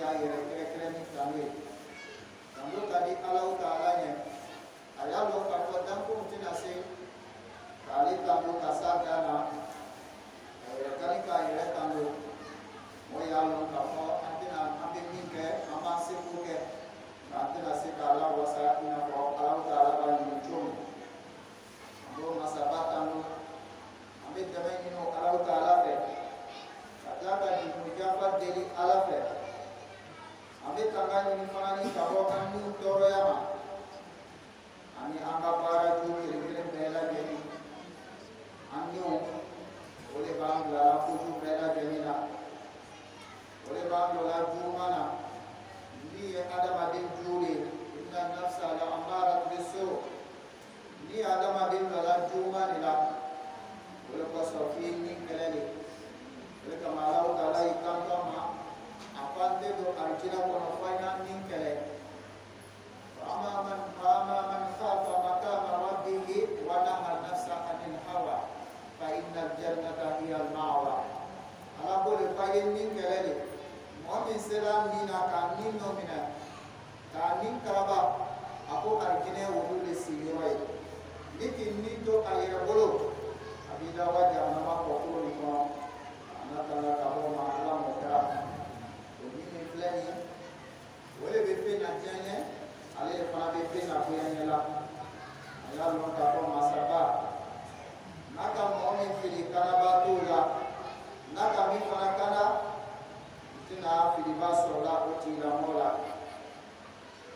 ka yɛrɛ kɛrɛkɛrɛ ni kanu ye kanu ka di Alahu Taala ɲɛ a y'a dɔn k'a fɔ danfɛnw tɛna se k'ale kanu ka s'a dan na a yɛrɛ kari k'a yɛrɛ kanu o y'a dɔn k'a fɔ an bɛ min kɛ an b'an seko kɛ nka an tɛna se k'a lawasa i n'a fɔ Alahu Taala b'a ɲini cogo min an b'o masaba kanu an bɛ dɛmɛ ɲini Alahu Taala fɛ ka tila ka jurujanfa deli Ala fɛ an bɛ tanga ɲini fana ni ka bɔ an n'u tɔɔrɔya ma ani an ka baara jugu kelen-kelen bɛɛ lajɛlen an denw o de b'an bila la kojugu bɛɛ lajɛlen na o de b'an bila juguman na ni ye adamaden jugu ye inna nafsa la ammaratu bisu ni adamaden bila la juguman de la o de kosɔn f'i ni kɛlɛ de o de kama Alahu Taala y'i kanto ma a ko an tɛ don arijinɛ kɔnɔ fo an y'an ni kɛlɛ فأما من خاف مقام ربه ونهى النفس عن الهوى فإن الجنة هي المأوى على كل فاين من كلامه مؤمن سلام نينا كان نينو منا كان نين كربا أكو أركنه ولول سيروي لكن نيتو أيربولو أبي داوا جانا ما كفور لكم أنا كلا كابو ما الله مكرا ونين فلاني ولا بفين أجانه ale fana bɛ fɛn na bonya ɲɛ la a y'a dɔn k'a fɔ masaba n'a ka mɔgɔ min fili kanaba t'o la n'a ka min fana kana i tɛna filiba sɔrɔ la o tigilamɔgɔ la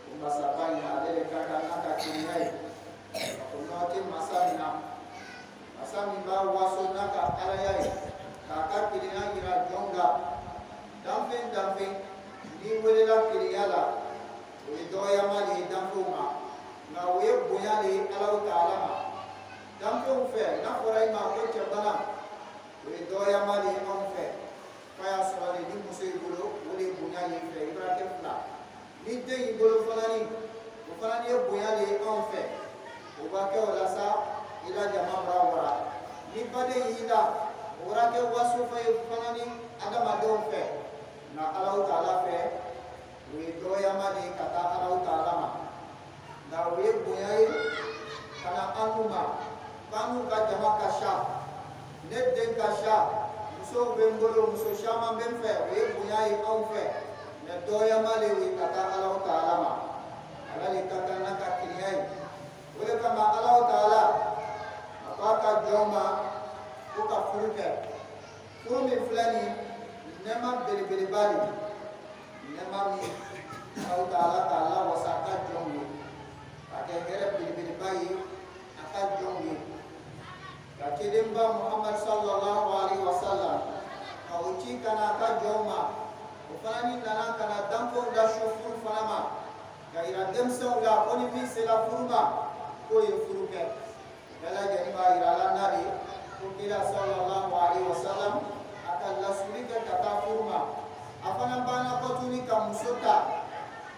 o masaba in ale de ka kan n'a ka kiriya ye o nɔ tɛ masa min na masa min b'a waso n'a ka alaya ye k'a ka kiriya yira jɔnw la danfɛn n'i welela kiriya la o ye dɔgɔyama de ye danfɛnw ma nka o ye bonya de ye Alahu Taala ma danfɛnw fɛ n'a fɔra i ma ko cɛ bana o ye dɔgɔyama de ye anw fɛ k'a y'a sɔrɔ de ni muso y'i bolo o de ye bonya ye fɛ i b'a kɛ fila ni den y'i bolo fana ni o fana ye bonya de ye anw fɛ o b'a kɛ o la sa i la jama bara wara ni baden y'i la o b'a kɛ waso fana ni adamadenw fɛ nka Alahu Taala fɛ o ye dɔgɔyama de ye ka taa Alahu Taala ma nka o ye bonya ye ka na anw ma k'anw ka jama ka ca ne den ka ca musow bɛ n bolo muso caman bɛ n fɛ o ye bonya ye anw fɛ mɛ dɔgɔyama de ye ka taa Alahu Taala ma Ala de ka kan n'a ka kiriya ye o de kama Alahu Taala a ko a ka jɔnw ma ko ka furu kɛ furu min filɛ nin ye nɛɛma belebeleba de ye nɛɛma min Alahu Taala k'a lawasa a ka jɔnw ye k'a kɛ hɛrɛ belebeleba ye a ka jɔnw ye ka kelenba Muhammad sallallahu alaihi wa sallam ka o ci ka na a ka jɔnw ma o fana ni nana ka na danfɛnw lasu furu fana ma ka yira denmisɛnw la ko ni min sera furu ma k'o ye furu kɛ bɛɛ lajɛlen b'a yira la n'a de ko kira sallallahu alaihi wa sallam a ka lasuli kɛ ka taa furu ma a fana banna kɔ tuguni ka muso ta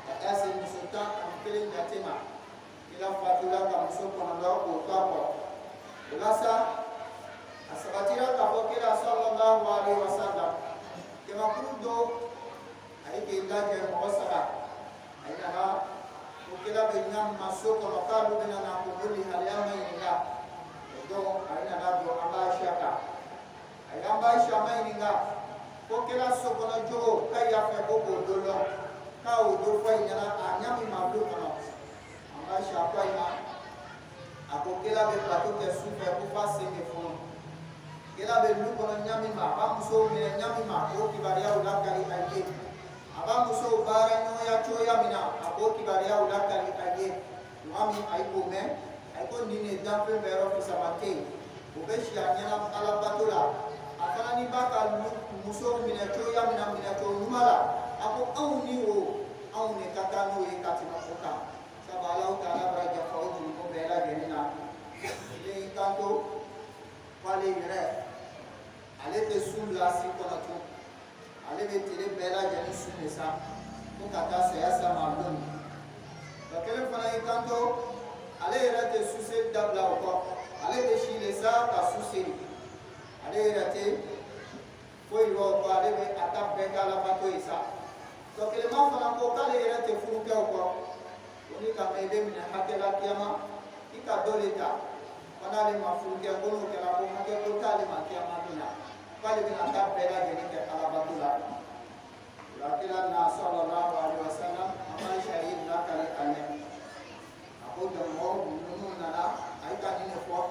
ka taa se muso tan ani kelen jate ma kira fatula ka muso kɔnɔntɔn k'o to a kɔrɔ o la sa a sabatira k'a fɔ kira sallallahu alaihi wa sallam jamakulu dɔ a ye k'i lajɛ mɔgɔ saba a ye nana ko kira bɛ ɲamina so kɔnɔ k'olu bɛna na ko boli haliya ma ɲininka o don a ye nana don an b'a Aisha kan a ye an b'a Aisha ma ɲininka ko kira so kɔnɔ jogo k'a y'a fɛ ko k'o do dɔn k'a o do fɔ i ɲɛna a ɲami ma du kɔnɔ an b'a Aisha ko a ma a ko kira bɛ bato kɛ su fɛ ko f'a sen bɛ fɔlɔ kira bɛ du kɔnɔ ɲami ma a b'a musow minɛ ɲami ma k'o kibaruyaw lakali a ye a b'a musow baara ɲɔgɔnya cogoya min na a k'o kibaruyaw lakali a ye tuma min a ye k'o mɛn a ye ko nin de danfɛn bɛɛ yɔrɔ fisama tɛ yen o bɛ si a ɲɛna Ala bato la a fana ni b'a ka musow minɛ cogoya min na minɛ cogo ɲuman la a ko anw ni o anw de ka kan n'o ye ka tɛmɛ o kan sabu Alahu Taala b'a yafa o juruko bɛɛ lajɛlen na ne y'i kanto k'ale yɛrɛ ale tɛ su lasi kɔnɔ tun ale bɛ tile bɛɛ lajɛlen su de sa fo ka taa saya sa ma don dɔ kelen fana y'i kanto ale yɛrɛ tɛ su seli dabila o kɔ ale bɛ si de sa ka su seli ale yɛrɛ tɛ foyi yɔrɔ o kɔ ale bɛ a ta bɛɛ kɛ Ala bato ye sa to kelema fana ko kale yere te furu ke ko oni ka mebe min hakela kiyama ika doleta fana le mafuru ke ko no kala ko hake ko tale ma kiyama dina kale bina ta bela jeni ke ala batula lakila na sallallahu alaihi wasallam amma shahid na kale kane ako da mo nunu nana aika ni fo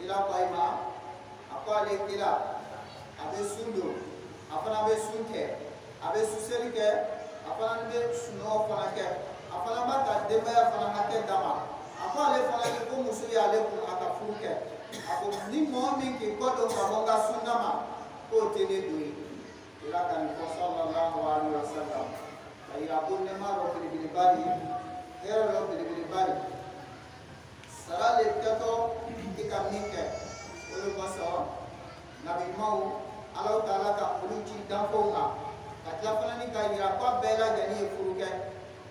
ila paima akale kila abe sundo afana be sunke abe suseli ke afana be suno fana ke afana ma ka deba ya fana hake dama afale fana ke ko musu ya le ko aka fuke ako ni mo min ke godo ka bonga sunama ko tene dui ila kan ko sallallahu alaihi wasallam ayra kunne ma ro bi bari era ro bi bari sarale kato ikamnike ulu basawa nabi mau Allah Ta'ala ka uluci danfo nga katla fana ni kayira kwa bela jani furuke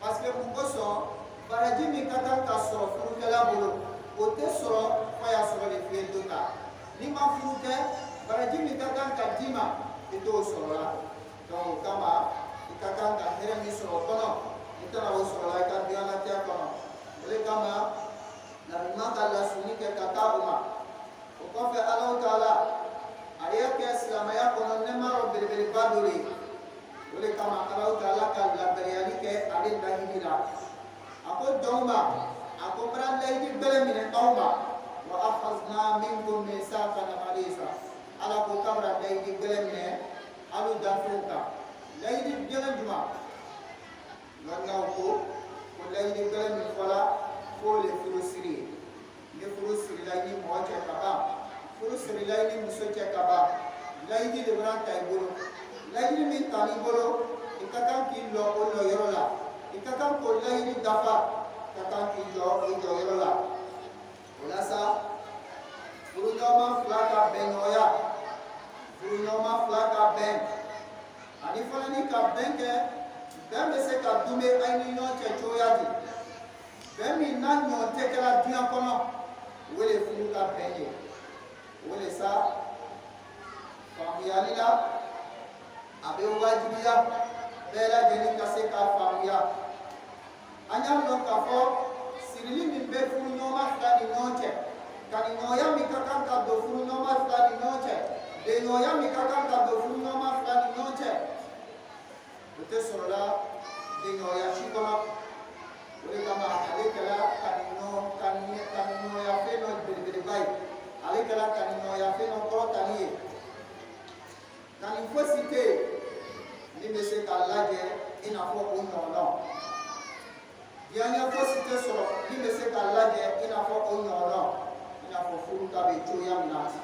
parce que mukoso baraji mi kaka ka soro furuke la bolo o te soro fa ya soro le fiye dota ni ma furuke baraji mi kaka ka dima ito soro la donc kama ikaka ka here mi soro kono itana o soro la ka diana tia kono ole kama na maka la sunike kaka uma o ko fe Allah Ta'ala ayat ke silamaya kono nemaro bel baduri ole kama Allah Ta'ala ka la bariani ke adin dahidira ako dongma ako branda idi bele mine tawma wa akhazna minkum misaqan ghalisa ala ko kamra daydi bele mine alu dafuka laydi bele juma langa ko laydi bele min fala ko le furusiri le furusiri laydi mo che kaba furusiri laydi muso che kaba laydi de branta ibolo laydi min tani bolo ikaka ki lo ko lo yorola ikaka ko laydi dafa kaka ki lo yorola ulasa furunoma flaka benoya furunoma flaka ben ani fana ni ka benke ben be se ka dume ayni no che choyadi ben mi na nyo tekela dia kono wele furu ka benye wele sa famiyalila abe wajibiya bela jeni ka se ka famiya anya no ka fo sirili min be furu noma flani noche kani noya mi kaka ka do furu noma flani noche de noya mi kaka ka do furu noma flani noche ute sorola de noya shikono wole kama ale kala kani noya fe no bele bai ale kala kani noya fe no ko tani kani fosite ni be se ka laje ina fo ko no yani fosite soro ni be se ka laje ina fo ko no ina fo furu ka be choya minati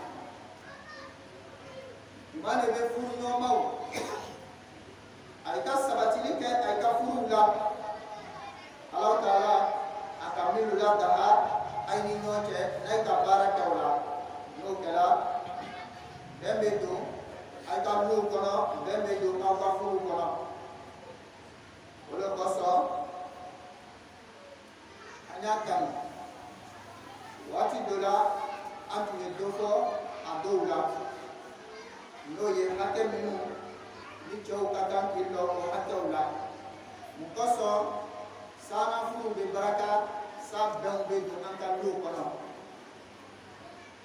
mane be furu no mawo aika sabatili ke aika furu la Allah Ta'ala akamilu la daha aini noche naika baraka wala no kala dembe do aika lu kono dembe do ka furu kono wala koso anyakan wati dola antu yedofo adoula no ye hake minu ni chow kaka kilo ko hatawla mukoso sana furu be baraka sab dang be do nanka lu kono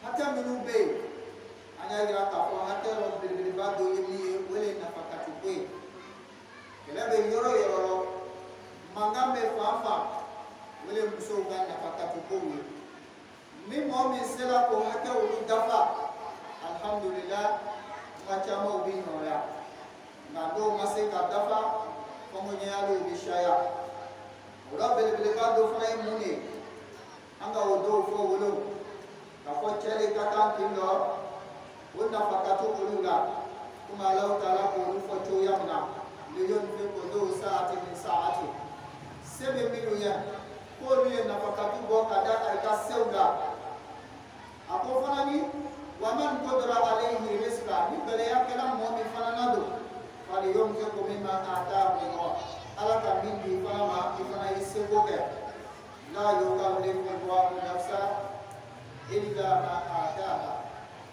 hata minu be anya gira ka ko hata ro be ba do yimi wele na fakati be kala be yoro mangambe fafa wele muso ga na fakati ko wi mi mo mi sela ko hata wu dafa alhamdulillah macam ubi noya ngado masih kadafa komunya lu bishaya ora bele ka do fay muni anga odo fo wolo ka ko chele kata kindo wona fakatu kulula kuma Allah Ta'ala ko fo to yamna leyon fe ko do saati min saati sebe milu ya ko liye na fakatu bo kada ka sewda ako fanani waman qadara alayhi rizqa ni bale yakala mu'min fananado fali yumsiku mimma ataahu Allah ala ka min bi fama ifana isego ke la yukallifu Allahu nafsa illa ma ataaha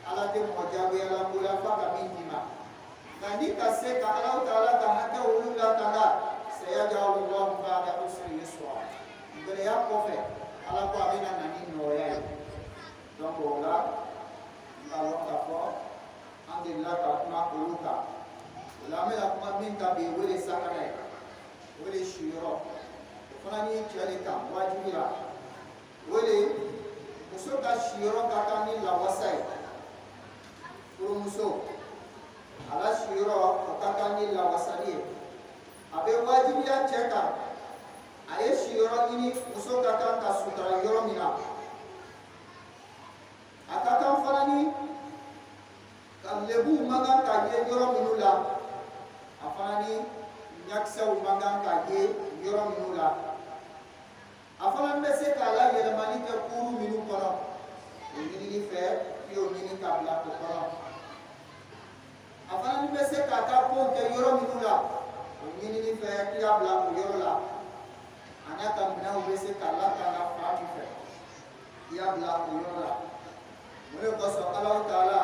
ala te mojabu ala kula fa ka min dima ngani ka se ka Allah Ta'ala ka hata kɔfɛ ala ko a bɛna na ni nɔgɔya ye donc o la n b'a dɔn k'a fɔ an delila ka kuma olu kan o la an bɛna kuma min kan bi o de ye sakana ye o de ye siyɔrɔ o fana ni cɛ de kan wajibi la o de ye muso ka siyɔrɔ ka kan ni lawasa ye furumuso ala siyɔrɔ o ka kan ni lawasali ye a bɛ wajibiya cɛ kan a ye siyɔrɔ ɲini muso ka kan ka sutura yɔrɔ min na a ka kan fana ni ka lebu man kan ka ye yɔrɔ minnu la a fana ni ɲakisɛw man kan ka ye yɔrɔ minnu la a fana bɛ se k'a la yɛlɛmani kɛ kuru minnu kɔnɔ o ɲinini fɛ i y'o ɲini k'a bila o kɔnɔ a fana bɛ se k'a ka kow kɛ yɔrɔ minnu la o ɲinini fɛ i y'a bila o yɔrɔ la a n'a ka minɛnw bɛ se k'a lakana fan min fɛ i y'a bila o yɔrɔ la o de kosɔn Alahu Taala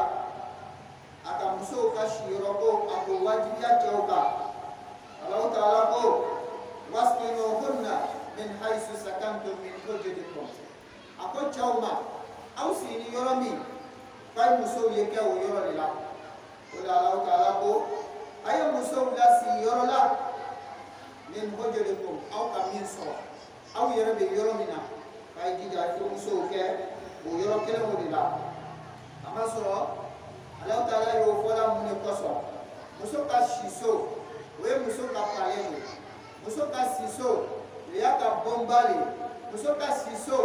a ka musow ka siyɔrɔ ko a ko wajibiya cɛw kan Alahu Taala ko waskinuhunna min haysu sakantum min wujdikum a ko cɛw ma aw sigi ni yɔrɔ min k'a musow ye kɛ o yɔrɔ de la o de Alahu Taala ko a ye musow lasigi yɔrɔ la min wujdikum aw ka min sɔrɔ aw yɛrɛ bɛ yɔrɔ min na k'a jija furumusow kɛ o yɔrɔ kelenw de la a ma sɔrɔ Alahu Taala y'o fɔla mun de kosɔn muso ka siso o ye muso ka pale de muso ka siso o y'a ka bɔnba de muso ka siso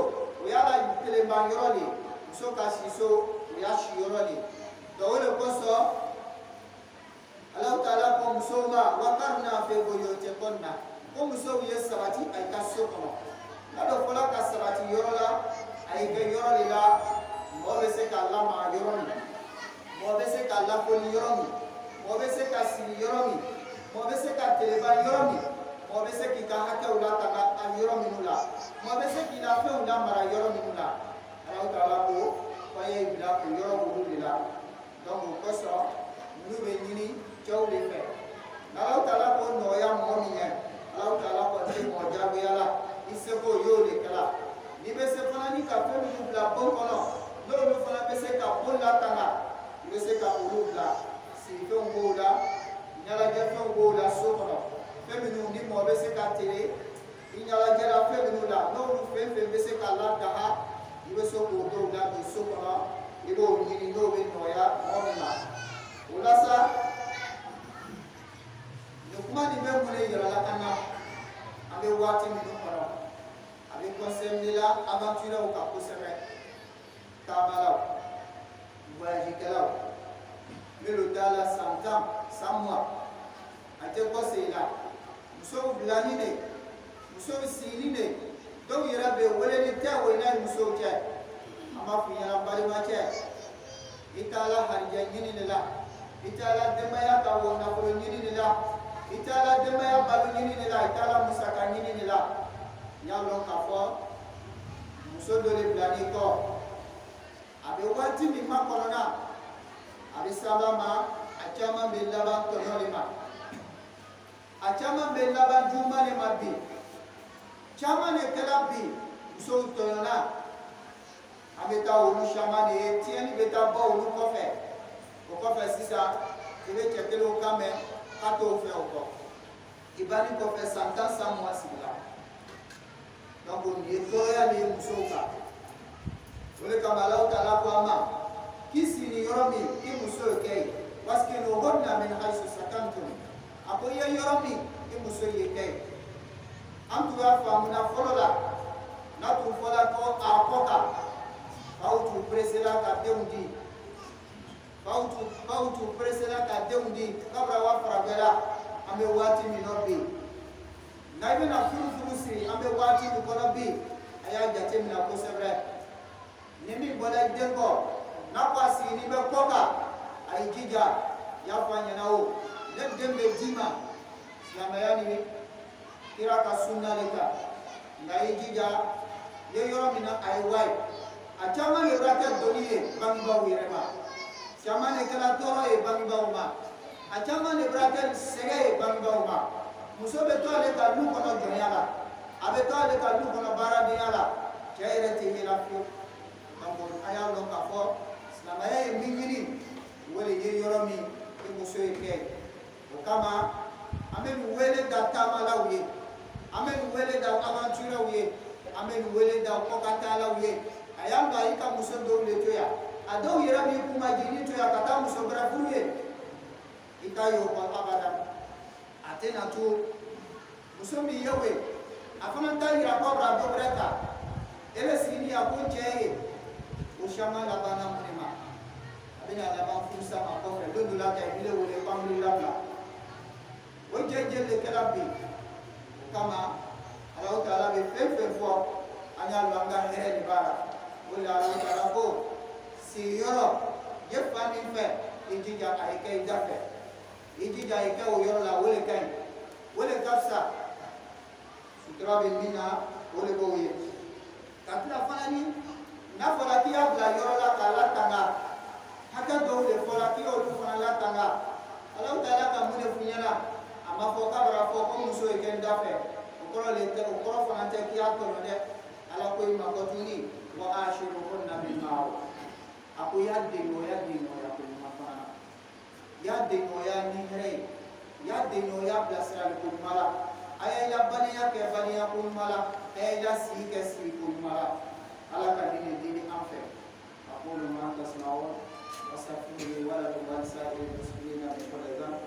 o y'a la telenba yɔrɔ de muso ka siso o y'a si yɔrɔ de donc o de kosɔn Alahu Taala ko musow ma wakarna fi buyutikunna ko musow ye sabati a ka so kɔnɔ n'a dɔ fɔla ka sabati yɔrɔ la a ye kɛ yɔrɔ de la mɔgɔ bɛ se k'a lamaga yɔrɔ min mɔgɔ bɛ se k'a lafoli yɔrɔ min mɔgɔ bɛ se ka sigi yɔrɔ min mɔgɔ bɛ se ka teleba yɔrɔ min mɔgɔ bɛ se k'i ka hakɛw lataga a yɔrɔ minnu la mɔgɔ bɛ se k'i ka fɛnw lamara yɔrɔ minnu la Alahu Taala ko k'a ye bila o yɔrɔ olu de la donc o kosɔn ninnu bɛ ɲini cɛw de fɛ n'Alahu Taala ko nɔgɔya mɔgɔ min ye Alahu Taala ko tɛ mɔgɔ jagoya la i seko y'o de kɛla n'i bɛ se fana ni ka fɛn minnu bila bon kɔnɔ n'olu fana bɛ se ka bon latanga i bɛ se ka olu bila sigifɛnw b'o la ɲɛnajɛfɛnw b'o la so kɔnɔ fɛn minnu ni mɔgɔ bɛ se ka tele i ɲɛnajɛla fɛn minnu la n'olu fɛn fɛn bɛ se ka ladaga i bɛ se k'o dɔw ladon so kɔnɔ i b'o ɲini n'o bɛ nɔgɔya mɔgɔ min ma o la sa nin kuma nin bɛ mun de yirala an na an bɛ waati minnu kɔnɔ a bɛ concerner la aventureux kan kosɛbɛ taamalaw voyagekɛlaw minnu t'a la san 10 san mugan a tɛ bɔ sen la musow bilani de musow sigini de dɔw yɛrɛ bɛ weleli tɛ o n'a musow cɛ an b'a f'i ɲɛna balimacɛ i t'a la harijɛ ɲini de la i t'a la denbaya ka nafolo ɲini de la i t'a la denbaya balo ɲini de la i t'a la musaka ɲini de la n y'a dɔn k'a fɔ muso dɔ de bila n'i kɔ a bɛ waati min makɔnɔna a bɛ saba ma a caman bɛ laban tɔɲɔ de ma a caman bɛ laban juguman de ma bi caman de kɛra bi musow tɔɲɔna an bɛ taa olu caman de ye tiɲɛni bɛ taa bɔ olu kɔfɛ o kɔfɛ sisan i bɛ cɛ kelenw kan mɛn k'a t'o fɛ o kɔ i banni kɔfɛ san 10 san mugan sigila donc nin ye tɔɔrɔya de ye musow kan o de kama Alahu Taala ko an ma k'i sigi nin yɔrɔ min i muso ye kɛ ye waskinuhunna min haysu sakantum a ko i ye yɔrɔ min i muso ye kɛ ye an tun y'a faamuna fɔlɔ la n'a tun fɔla ko a kɔ kan faw tun peresela ka denw di faw tun peresela ka denw di kabura wa farajɛla an bɛ waati min na bi n'a i bɛna furufuru siri an bɛ waati min kɔnɔ bi a y'a jateminɛ kosɛbɛ ni min bɔla i den kɔ n'a ko a sigini bɛ kɔ kan a y'i jija i y'a fɔ a ɲɛna o ne den bɛ d'i ma silamɛya ni kira ka sunna de kan nka i jija i ye yɔrɔ min na a ye wayi a caman de b'a kɛ doni ye bangebaaw yɛrɛ ma caman de kɛra tɔɔrɔ ye bangebaaw ma a caman de b'a kɛ sɛgɛ ye bangebaaw ma muso bɛ to ale ka du kɔnɔ jɔnya la abe to ale ka lu kono bara ni ala jaire ti hila fi donc aya lo ka fo silama ye mingiri wole ye yoro mi e muso e ke o kama amen wele da tamala wiye amen wele da aventure wiye amen wele da kokata la wiye aya ba ika muso do le to ya ado yera mi kuma jini to ya kata muso bra fuye ita yo ko abada atena tu muso mi yewe afana tayira ko bra do breta ele sini ya ko jeye o shama la bana munema abina la ba fusa ma ko re do la ka ile wole pamli la bla o jeje le kalabi kama Allah taala be fefe fo anya langa here ni bara wala Allah taala ko si yoro yefani fe ijija ayke idafe ijija ayke o yoro la wole kai wole kapsa sutra mina wole boye katla fani na fola ki abla yoro la kala tanga haka do le fola ki o fona la tanga Allah taala ka mune funyala ama fo kabara fo ko muso e ken dafe o ko le te o ko fona te ki ato de ala ko ma ko tuni wa ashiruhunna bil ma'ruf aku ya de no ya ko ma fana ya de no ya ni here ya de no ya plasra ko mala aya ya bani ya ke bani ya ko mala aya ya si ke si ko mala ala ka dini afe aqulu ma tasma'un wastaghfiru wa lakum wa lisa'il muslimina min kulli dhanb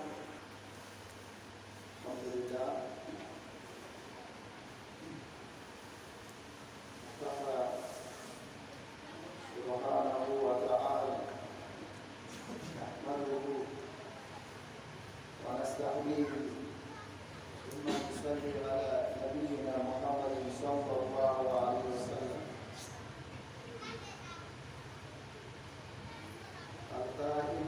alhamdulillah subhanahu wa ta'ala nahmaduhu wa nasta'inuhu thumma nusalli ala nabiyyina Muhammadin sallallahu alaihi wasallam al-tahim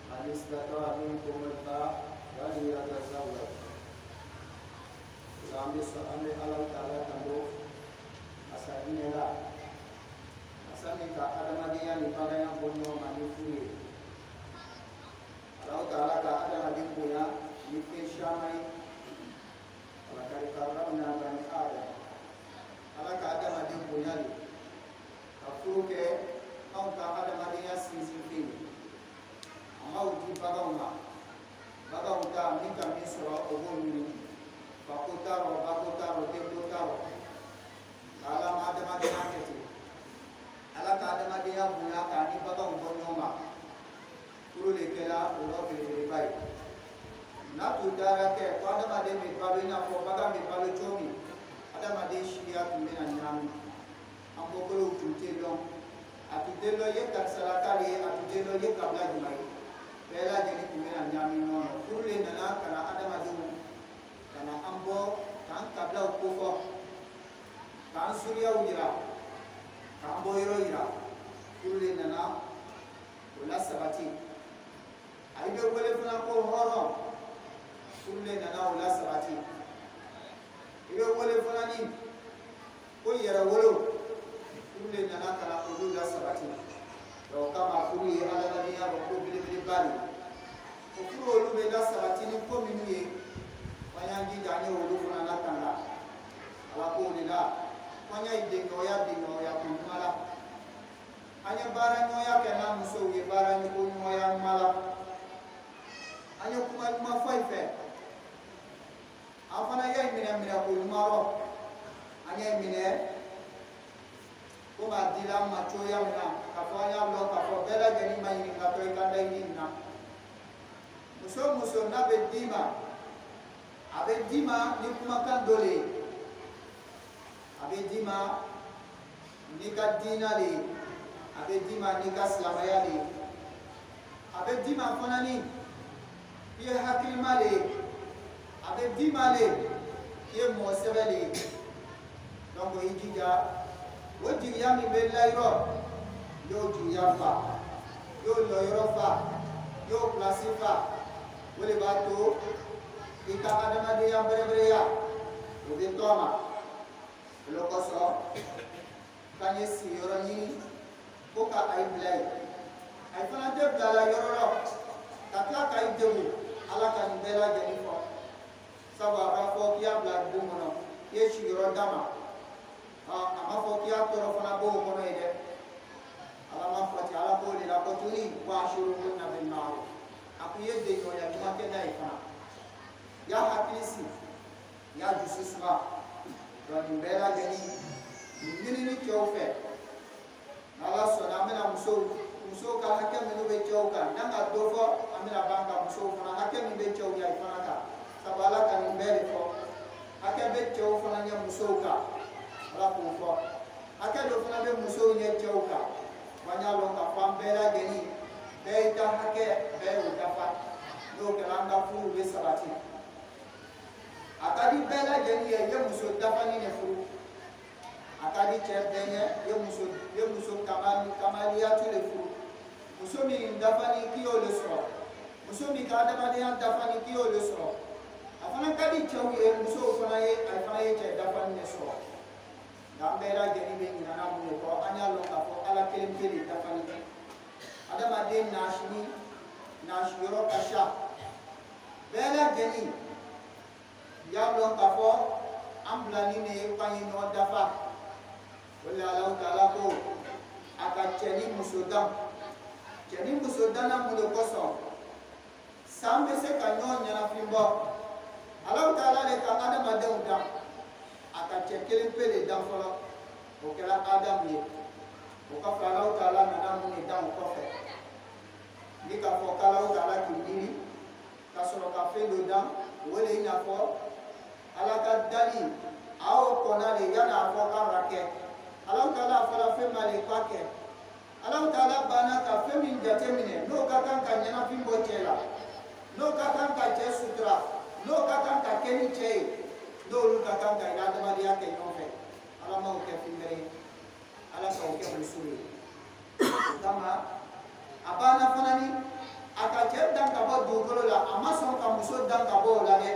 man istata'a minkum al-ba'a waliyatazawwaj sambil Allah Ta'ala kando asani la asani ka adama dia ni pada yang punya manifuri Allah Ta'ala ka adama dia punya ni keshamai Allah kari karena bani Adam Allah ka adama dia punya ni afuru ke au ka adama dia sisi amau di bagauma bagauta mika misra oboni bakutaro tembutaro ala adama dia aketi ala ka adama dia bunya ka ni bagau bonoma kurule kela uro ke bai na tudara ke adama dia me babe na ko baga me babe chomi adama dia shia tumena nyami ambo ko ututelo atutelo ye taksalakali atutelo ye kabla jumai bela jadi kumena nyami no kurle nana kana adama dia kana ambo kan kabla ukufo kan surya ujira kan boyro ira kurle nana wala sabati aibe wala fana ko horo kurle nana wala sabati ibe wala fana ni ko yara wolo kurle nana kana wala sabati do kama kuri ala nabiyya wa ko bile bali ko kuro lu be la sabati ni ko minye wanyangi janye wulu kuna nakanga ala ko ni la wanya ide noya kumala anya bara noya kana muso ye bara ni ko noya mala anya kuma ma faife afana ya mina ko maro anya mine ko ba dila ma choya mina kafanya lo ka ko bela gani mai ni ka to ikanda inna muso na bedima abedima ni kuma kan dole abedima ni ka dina le abedima ni ka islamaya le abedima fana ni ye hakilima le abedima le ye mosebe le donc ijija wo jiya mi be layro yo jiya fa yo loyro fa yo plasifa wole bato ika adama dia bere ya ubi toma lokoso kanye si yoroni koka ay blay ay fana de bla yororo takla kay debu ala kan bela jeni fo sabu fo kiya bla bumono ye shigiro dama ama fo kiya toro fana bo kono ide ala ma fo ti ala ko le la ko turi wa shurun na bil ma'ruf aku ye de yo ya ma ke dai fana ya hakisi ya jususma do ni bela gani ni kyofe ala so na mena muso ka hakke menu be chauka nanga dofo amina banka muso fana hakke mi be chau ya fana ka sabala kan mbele fo hakke be chau fana nya muso ka ala ko fo hakke do fana be muso nya chauka wanya lo ka fam bela geni be ta hakke be o dafa do kalanga fu be sabati akadi bela geni ye muso dafa ni ne fu akadi cherdenya ye muso kamali ya tule fu muso mi dafani kiyo le so muso mi ka dafani ya dafani kiyo le so afana kadi chawu ye muso fana ye afana ye che dafani ne so dambera geni be ngana mu ko anya lo ka fo ala kelim keli dafani adama de nashiro kasha bela geni ya lo ka fo amblani ne kwani no dafa wala Allah taala ko aka cheni musodan na mu de koso sambe se kanyo nyana fimbo Allah taala le ka adama de udam aka chekele pele dan folo o kala adam ye o ka fa Allah taala na mu ni dan ko fe ni ka fo kala Allah taala kindini ka soro ka fe do dan wala ina fo ala ka dali aw konale yana fo ka rake Allah taala fala fe male kwake Allah taala bana ka fe min jatemine no ka kan ka nyana fimbo chela no ka kan ka che sutra no ka kan ka keni che no lu ka kan ka ina da maria ke no fe ala ma o ke fingere ala ka o ke musuli kama abana fanani aka che dan ka bo dogolo la amason ka muso dan ka bo la de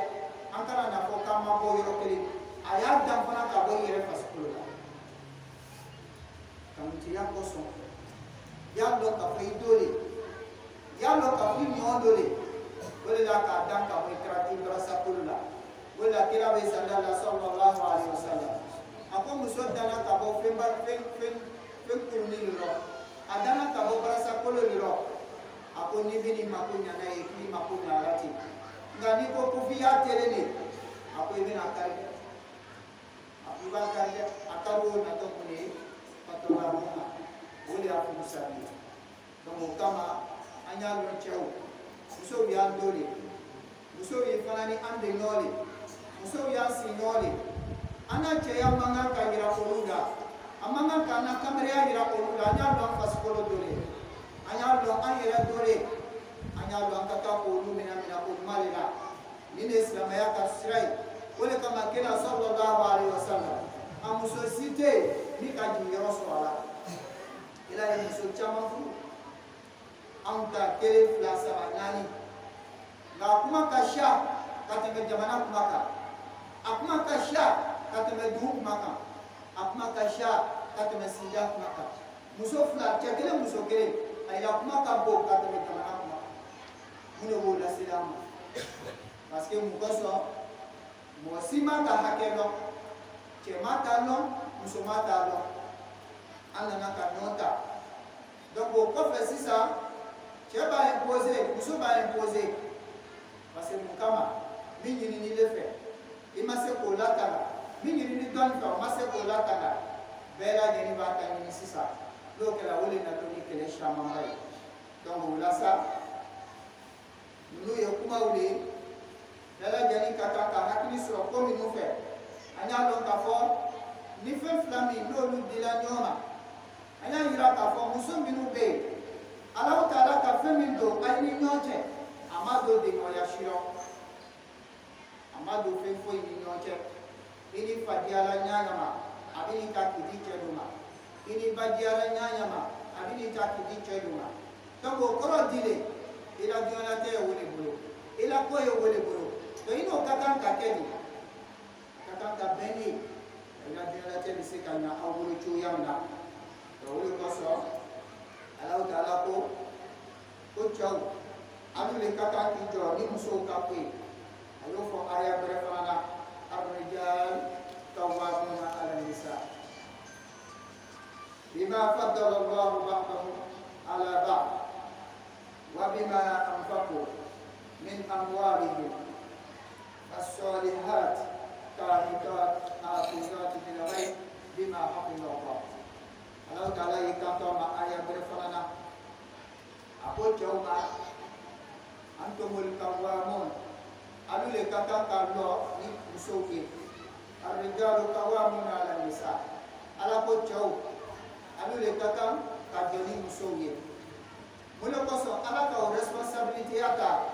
ankara na fo kama bo yoro keli aya dan fana ka bo yere faskulo la kamtiya koso yallo ka fay dole yallo ka fi nyondole wala la ka dan ka fay krati brasa kulla wala kira be sallallahu alaihi wasallam ako muso dana ka bo femba fen kurni lo adana ka bo brasa kulla lo ako ni bini makunya na ekli makunya lati ngani ko kufia telene ako ibina akari akiba kari akaru na to kuni patawabuna wole afu musabi donc kama anya lo cheo muso ya dole muso yi fanani ande nole muso ya sinole ana cheya manga ka gira koruga amanga kana kamera ya gira koruga anya lo faskolo dole anya lo ayira dole anya lo kaka ko lumina ko malila ni islam ya ka sirai wole kama kila sallallahu alaihi wasallam amuso site ni ka jingero swala ila ni muso chama fu anta kele flasa nani na kuma kasha kateme jamana kuma ka akuma kasha kateme du kuma ka akuma kasha kateme sinja kuma ka muso fla chekele muso kele ayla kuma ka bo kateme jamana kuma mune wola silama parce que mukoso mo sima ka hakelo chemata lo muso mata lo ana naka nota donc au coffre sisa cheba imposer muso ba imposer parce que mukama mingi ni le fait ima se ko latala mingi ni don ka ma se ko latala bela ni ba ka ni sisa do ke la wole na to ni kele shama mai donc wala sa nu ye kuma wule bela jani kaka ka hakini so ko mi no fe anya don ka fo ni fe flami no lu dila nyoma anya yira ka fo muso minu be Allah taala ka fe min do ay ni nyoche amado de no ya shiro amado fe fo ni nyoche ini fadiala nyanya ma abini ka kidi cheduma ini badiala nyanya ma abini ka kidi cheduma tango koro dile ila diona te wole bolo ila ko yo wole bolo to ino kaka ka kedi kaka ka beni ila diona te bisika na awulu chu yamna wole ko so Allah taala ko chaw anu le kaka ki jo ni muso ka pe ayo fo aya brefana بما فضل الله بعضهم على بعض وبما أنفقوا من أموالهم فالصالحات قانتات حافظات للغيب بما حفظ الله. Allah Ta'ala ikanto ma ayat berfalana aku jauh antumul kawamun alule kata kallo ni musuki ar-rijalu kawamun ala nisa ala ko jauh alule kata kadeli musuki mula koso ala ka responsibility aka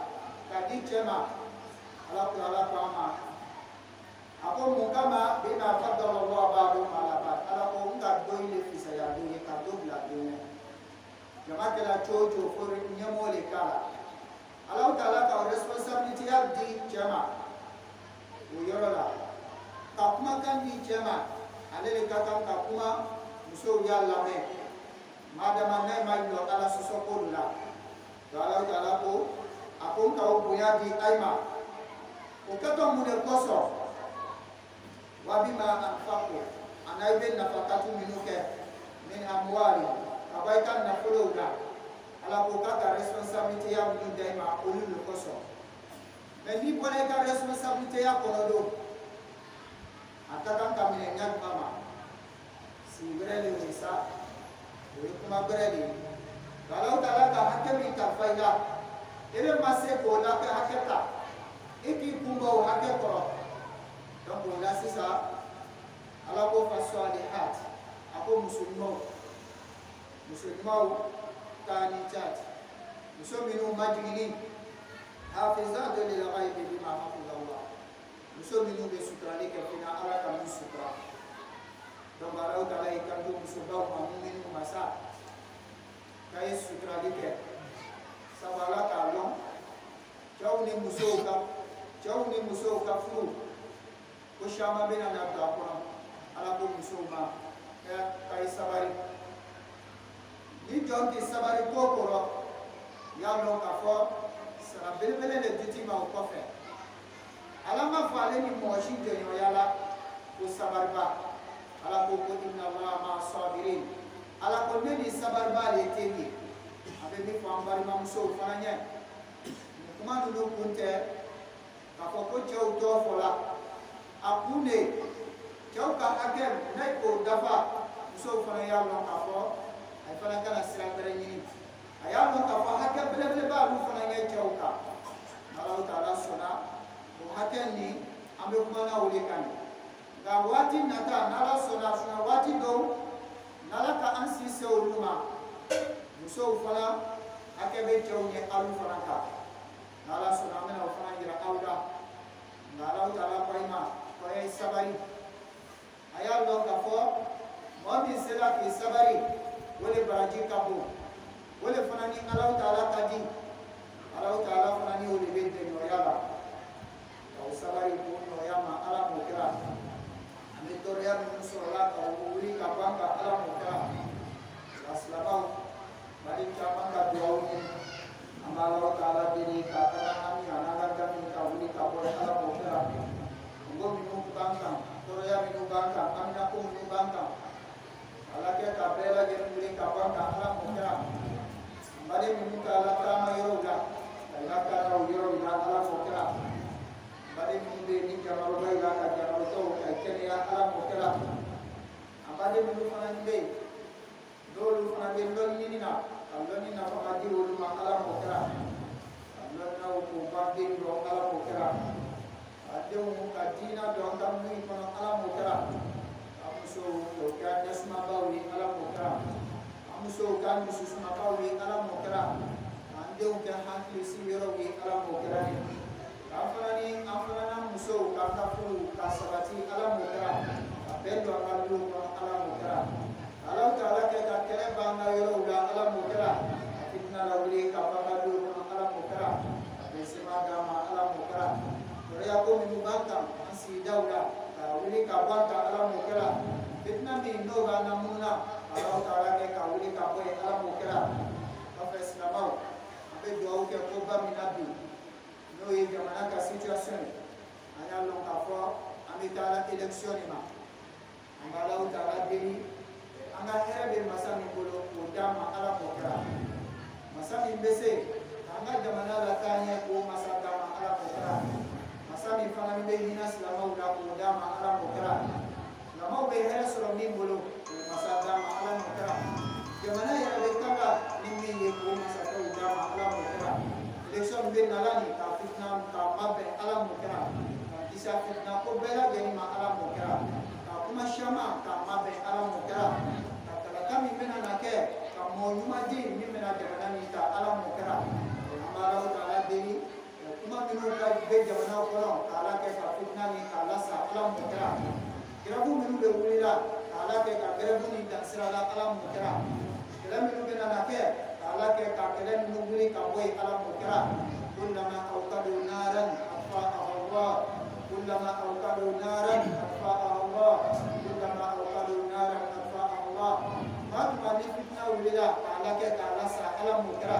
kadi chema ala ko ala kama ako mukama bina fadala Allah ba'du ala ba'd ala ko unga doile fisaya doile ka dobla doile jama kala chocho for nyamole kala Allah Ta'ala ka responsibility di chema uyorola ka kuma kan di chema alele ka kan ka kuma muso ya lame madama nay mai lo ala sosoko la Allah Ta'ala ko akon ka ubuya di aima o kato mu de koso wa bima anfaqu anaibe nafaqatu minuke min amwali abaikan nafulo la ala ko ka responsibility ya mu daima olu le koso mais ni bone ka responsibility ya ko do atakan kamine nyag mama si grele wisa o kuma grele kalau Ta'ala ka hakemi ka faida ele masse ko la ka haketa iki kumbo hakeko donc la sisa ala ko fasalihat ako musulmo كانت مسلمين مجنين حافظات للغيب بما حفظ الله مسلمين بسكرانك فينا أراك من سكرا دم الله تعالى يكندو مسلمين مؤمنين مسا كاي سكرانك سوالا كالون جاوني مسوكا فلو كشاما بينا نبدأ على كل مسلما كاي سباري ni jonti sabari kokoro ya no kafo sara belbele le diti ma ko fe ala ma fale ni moshi de yo yala ko sabarba ala ko inna Allah ma sabirin ala ko ni sabarba le teni abe ni fo ambari ma muso fananya kuma no kunte kafo ko chew to fola akune chew ka akem nay ko dafa muso fananya no kafo ay fana kana sira bere ni aya mo ka fa hakka bele ba lu fana ngay chawka Allah Ta'ala sona o hakka ni ambe kuma na wole kan ga wati nata nala sona sona wati do nala ka ansi se uluma muso fana hakka be chawne alu fana ka nala sona mena fana gira awda Allah Ta'ala paima ko ay sabari aya lo ka fo mo bi sela ki sabari wole baraji kabo wole fanani Allah Ta'ala kadi Allah Ta'ala fanani wole bende no yala au sabari ko no yama ala mo kira ame toria no sura ka wuri ka banga ala mo kira aslabau bari ka banga duau ni Allah Ta'ala diri ka kana ami anaga kami ka wuri ka bo ala mo kira ngo minu banga toria minu banga amina ko minu banga ala ke kapela jerumuri kapang ala mukra bari minta ala kama yoga ala kara yoro ina ala mukra bari minde ni jamaro bai la ka jamaro to kene ala mukra abade mindu fanande dolu fanande lonni na lonni na fa di wolu ma ala mukra lonna ko bande do ala mukra ade mu ka dina do kam ni ko ala mukra so to kan dasma bawi ala mukra amuso kan susuma bawi ala mukra ande ke hakli sibiro wi ala mukra ni afrana muso ka kafu kasabati ala mukra bendo akalu ala mukra ala Ta'ala ke ka kere banga yoro ula ala mukra kitna lawli ka pagalu ala mukra besema gama ala mukra ya ko min banta asi daula wili ka banta ala mukra kitna mi no ga namuna Allah Ta'ala ke ka wili ka boy ala mukra professeur Mau abe do ke ko ba minabi no ye jamana ka situation aya long ka fo ami Ta'ala election ma Allah Ta'ala diri anga hera be masa min bolo ko dama ala ko kra masa min bese anga jamana la tanya ko masa dama ala ko kra masa min fana be hina silama ula ko dama ala ko kra lama be hera sura min bolo ko masa dama ala ko kra jamana ya be kaba min ye ko masa ko dama ala ko kra election be nalani ka fitna ka mabe ala ko kra isa fitna ko bela gani ma ala ko kra kuma shama ka mabe ala mo kera ka kami mena nake ka mo nyuma di ni mena jamana ni ta ala mo kera amara ta ala deni kuma minu ka be jamana ko no ala ke ka fitna ni ala sa ala mo kera kirabu minu be wulila ala ke ka kirabu ni dan sira ala mo kera kira minu be nake ala ke ka kira minu wuli ka boy ala mo kera kullama awqadu naran afa'a Allah kullama awqadu naran afa'a Allah kullama awqadu naran afa'a Allah matuma ni fitna wulila ala ke ka ala sa ala mo kera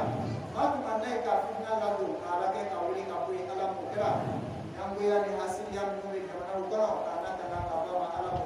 matuma nay ka fitna la do ala ke ka wuli ka boy ala mo kera yangu ya ni hasil ya minu be jamana ko ala ta ka ba ala mo